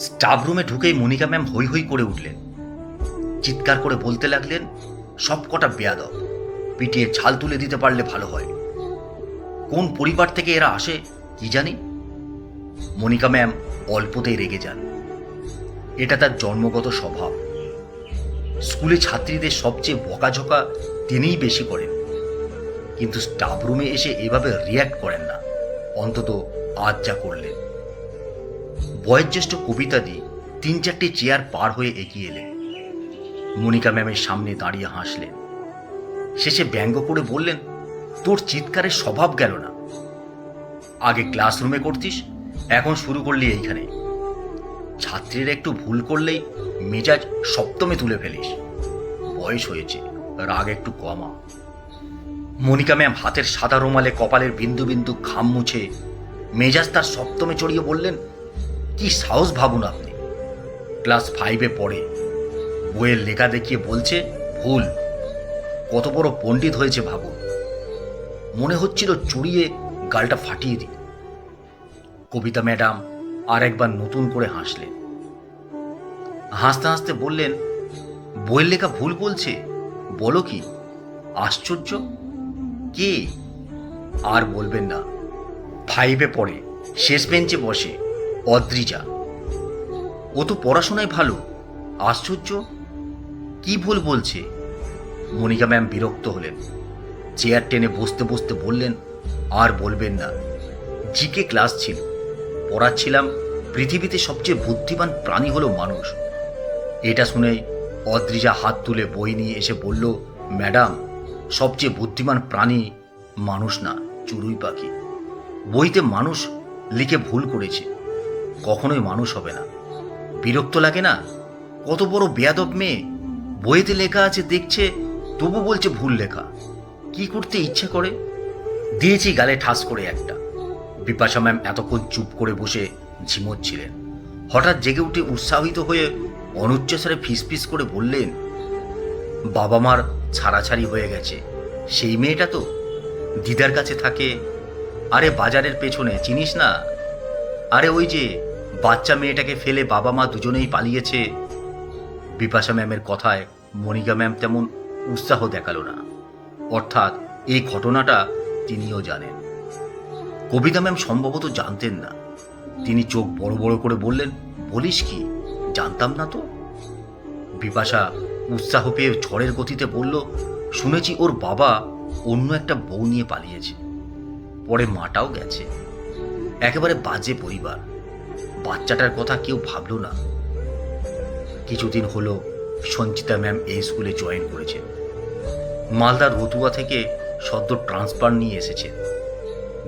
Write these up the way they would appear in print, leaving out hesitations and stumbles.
Staff রুমে ঢুকেই Monika ma'am হৈ হৈ করে উঠলেন। চিৎকার করে বলতে লাগলেন, সব কটা বেয়াদব, পিটিয়ে ছাল তুলে দিতে পারলে ভালো হয়। কোন পরিবার থেকে এরা আসে কি জানি। মনিকা ম্যাম অল্পতেই রেগে যান। এটা তার জন্মগত স্বভাব। স্কুলে ছাত্রীদের সবচেয়ে বকাঝকা তিনিই বেশি করেন, কিন্তু স্টাফ রুমে এসে এভাবে রিয়্যাক্ট করেন না, অন্তত আজ যা করলেন। বয়োজ্যেষ্ঠ কবিতাদি ৩-৪টি চেয়ার পার হয়ে এগিয়ে এলেন। মনিকা ম্যামের সামনে দাঁড়িয়ে হাসলেন। শেষে ব্যঙ্গ করে বললেন, তোর চিৎকারের স্বভাব গেল না। আগে ক্লাসরুমে করতিস, এখন শুরু করলি এইখানে। ছাত্রীরা একটু ভুল করলেই মেজাজ সপ্তমে তুলে ফেলিস। বয়স হয়েছে, রাগ একটু কমা। মনিকা ম্যাম হাতের সাদা রুমালে কপালের বিন্দু বিন্দু ঘাম মুছে মেজাজ তার সপ্তমে চড়িয়ে বললেন, কি সাহস ভাবুন আপনি, ক্লাস 5-এ পড়ে, বইয়ের লেখা দেখিয়ে বলছে ভুল। কত বড় পণ্ডিত হয়েছে ভাবুন। মনে হচ্ছিল চুরিয়ে গালটা ফাটিয়ে দিই। কবিতা ম্যাডাম আর একবার নতুন করে হাসলেন। হাসতে হাসতে বললেন, বইয়ের লেখা ভুল বলছে? বলো কি, আশ্চর্য। কে? আর বলবেন না। 5-এ পড়ে, শেষ বেঞ্চে বসে, অদ্রিজা। ও তো পড়াশোনায় ভালো, আশ্চর্য। কি ভুল বলছে? মনিকা ম্যাম বিরক্ত হলেন। চেয়ার টেনে বসতে বসতে বললেন, আর বলবেন না। জিকে ক্লাস ছিল, পড়াচ্ছিলাম পৃথিবীতে সবচেয়ে বুদ্ধিমান প্রাণী হলো মানুষ। এটা শুনেই অদ্রিজা হাত তুলে বই নিয়ে এসে বলল, ম্যাডাম, সবচেয়ে বুদ্ধিমান প্রাণী মানুষ না, চড়ুই পাখি। বইতে মানুষ লিখে ভুল করেছে, কখনোই মানুষ হবে না। বিরক্ত লাগে না? কত বড় বেয়াদব মেয়ে, বইতে লেখা আছে দেখছে, তবু বলছে ভুল লেখা। কি করতে ইচ্ছে করে? দিয়েছি গালে ঠাস করে একটা। বিপাশা ম্যাম এতক্ষণ চুপ করে বসে ঝিমোচ্ছিলেন। হঠাৎ জেগে উঠে উৎসাহিত হয়ে অনুচ্চস্বরে ফিসফিস করে বললেন, বাবা মার ছাড়াছাড়ি হয়ে গেছে সেই মেয়েটা তো দিদার কাছে থাকে। আরে বাজারের পেছনে, চিনিস না? আরে ওই যে বাচ্চা মেয়েটাকে ফেলে বাবা মা দুজনেই পালিয়েছে। বিপাশা ম্যামের কথায় মনিকা ম্যাম তেমন উৎসাহ দেখালো না। অর্থাৎ এই ঘটনাটা তিনিও জানেন। কবিতা ম্যাম সম্ভবত জানতেন না। তিনি চোখ বড় বড় করে বললেন, বলিস কি, জানতাম না তো। বিপাশা উৎসাহ পেয়ে ঝড়ের গতিতে বলল, শুনেছি ওর বাবা অন্য একটা বউ নিয়ে পালিয়েছে, পরে মাটাও গেছে। একেবারে বাজে পরিবার। বাচ্চাটার কথা কেউ ভাবল না। কিছুদিন হলো সঞ্চিতা ম্যাম এই স্কুলে জয়েন করেছেন। মালদার রতুয়া থেকে সদ্য ট্রান্সফার নিয়ে এসেছেন।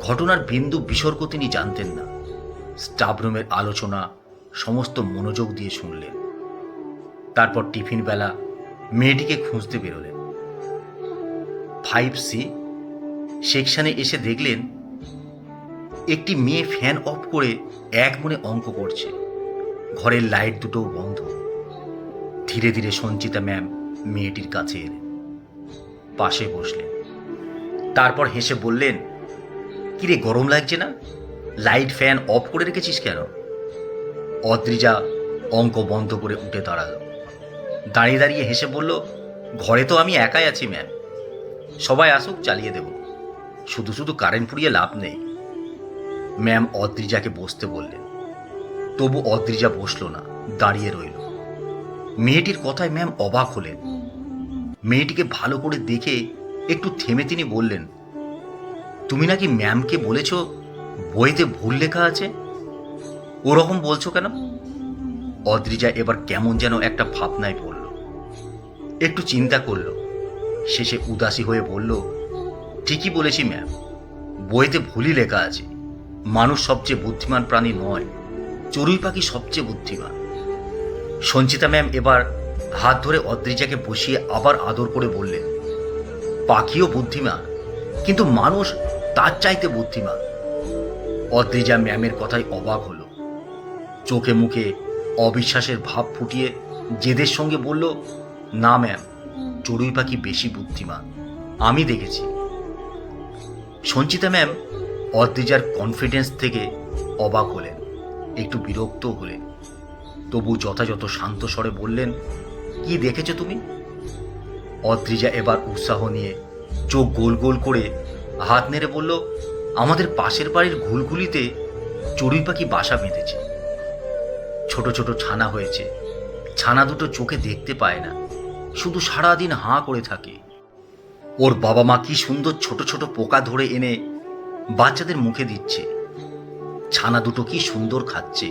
ঘটনার বিন্দু বিসর্গ তিনি জানতেন না। স্টাফ রুমের আলোচনা সমস্ত মনোযোগ দিয়ে শুনলেন। তারপর টিফিন বেলা মেয়েটিকে খুঁজতে বেরোলেন। 5C সেকশনে এসে দেখলেন একটি মেয়ে ফ্যান অফ করে এক মনে অঙ্ক করছে। ঘরের লাইট দুটো বন্ধ। ধীরে ধীরে সঞ্চিতা ম্যাম মেয়েটির কাছে এলেন, পাশে বসলেন। তারপর হেসে বললেন, কিরে, গরম লাগছে না? লাইট ফ্যান অফ করে রেখেছিস কেন? অদ্রিজা অঙ্ক বন্ধ করে উঠে দাঁড়ালো। দাঁড়িয়ে দাঁড়িয়ে হেসে বলল, ঘরে তো আমি একাই আছি ম্যাম, সবাই আসুক চালিয়ে দেব, শুধু শুধু কারেন্ট পুড়িয়ে লাভ নেই। ম্যাম অদ্রিজাকে বসতে বললেন। তবু অদ্রিজা বসল না, দাঁড়িয়ে রইল। মেয়েটির কথায় ম্যাম অবাক হলেন। মেয়েটিকে ভালো করে দেখে একটু থেমে তিনি বললেন, তুমি নাকি ম্যামকে বলেছ বইতে ভুল লেখা আছে? ওরকম বলছো কেন? অদ্রিজা এবার কেমন যেন একটা ভাবনায় পড়ল। একটু চিন্তা করল, শেষে উদাসী হয়ে বলল, ঠিকই বলেছি ম্যাম, বইতে ভুলই লেখা আছে। মানুষ সবচেয়ে বুদ্ধিমান প্রাণী নয়, চড়ুই পাখি সবচেয়ে বুদ্ধিমান। সঞ্চিতা ম্যাম এবার হাত ধরে অদ্রিজাকে বসিয়ে আবার আদর করে বললেন, পাখিও বুদ্ধিমান, কিন্তু মানুষ তার চাইতে বুদ্ধিমান। অদ্রিজা ম্যামের কথায় অবাক হলো। চোখে মুখে অবিশ্বাসের ভাব ফুটিয়ে জেদের সঙ্গে বলল, না ম্যাম, চড়ুই পাখি বেশি বুদ্ধিমান, আমি দেখেছি। সঞ্চিতা ম্যাম অদ্রিজার কনফিডেন্স থেকে অবাক হলেন, একটু বিরক্ত হলেন। তবু যথাযথ শান্ত স্বরে বললেন, কি দেখেছো তুমি? অদ্রিজা এবার উৎসাহ নিয়ে চোখ গোল গোল করে হাত নেড়ে বলল, আমাদের পাশের বাড়ির ঘুলঘুলিতে চড়ুই পাখি বাসা বেঁধেছে। ছোট ছোট ছানা হয়েছে। ছানা দুটো চোখে দেখতে পায় না, শুধু সারাদিন হাঁ করে থাকে। ওর বাবা মা কি সুন্দর ছোট ছোট পোকা ধরে এনে বাচ্চাদের মুখে দিচ্ছে। ছানা দুটো কি সুন্দর খাচ্ছে।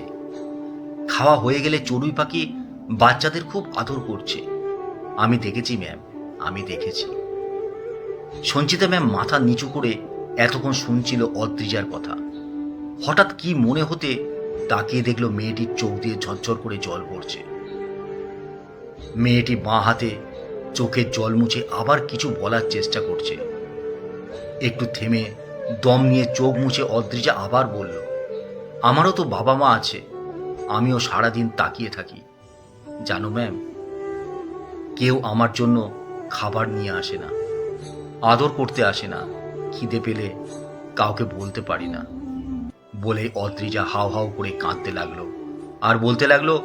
খাওয়া হয়ে গেলে চড়ুই পাখি বাচ্চাদের খুব আদর করছে। আমি দেখেছি ম্যাম, আমি দেখেছি। সঞ্চিতা ম্যাম মাথা নিচু করে এতক্ষণ শুনছিল অদ্রিজার কথা। হঠাৎ কি মনে হতে তাকিয়ে দেখল মেয়েটির চোখ দিয়ে ঝরঝর করে জল পড়ছে। মেয়েটি বাঁ হাতে চোখের জল মুছে আবার কিছু বলার চেষ্টা করছে। একটু থেমে দম নিয়ে চোখ মুছে অদ্রিজা আবার বলল, আমারও তো বাবা মা আছে, আমিও সারাদিন তাকিয়ে থাকি। জানো ম্যাম, কেউ আমার জন্য খাবার নিয়ে আসে না, আদর করতে আসে না, খিদে পেলে কাউকে বলতে পারি না। বলে অদ্রিজা হাউ হাউ করে কাঁদতে লাগলো আর বলতে লাগলো,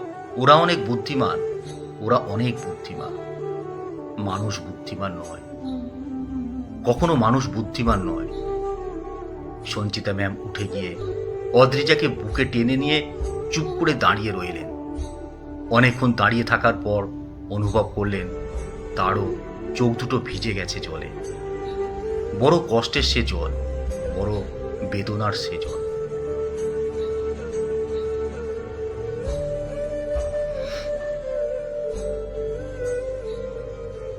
ওরা অনেক বুদ্ধিমান, ওরা অনেক বুদ্ধিমান। মানুষ বুদ্ধিমান নয়, কখনো মানুষ বুদ্ধিমান নয়। সঞ্চিতা ম্যাম উঠে গিয়ে অদ্রিজাকে বুকে টেনে নিয়ে চুপ করে দাঁড়িয়ে রইলেন। অনেকক্ষণ দাঁড়িয়ে থাকার পর অনুভব করলেন তারও চোখ দুটো ভিজে গেছে জলে। বড় কষ্টের সে জল, বড় বেদনার সে জল।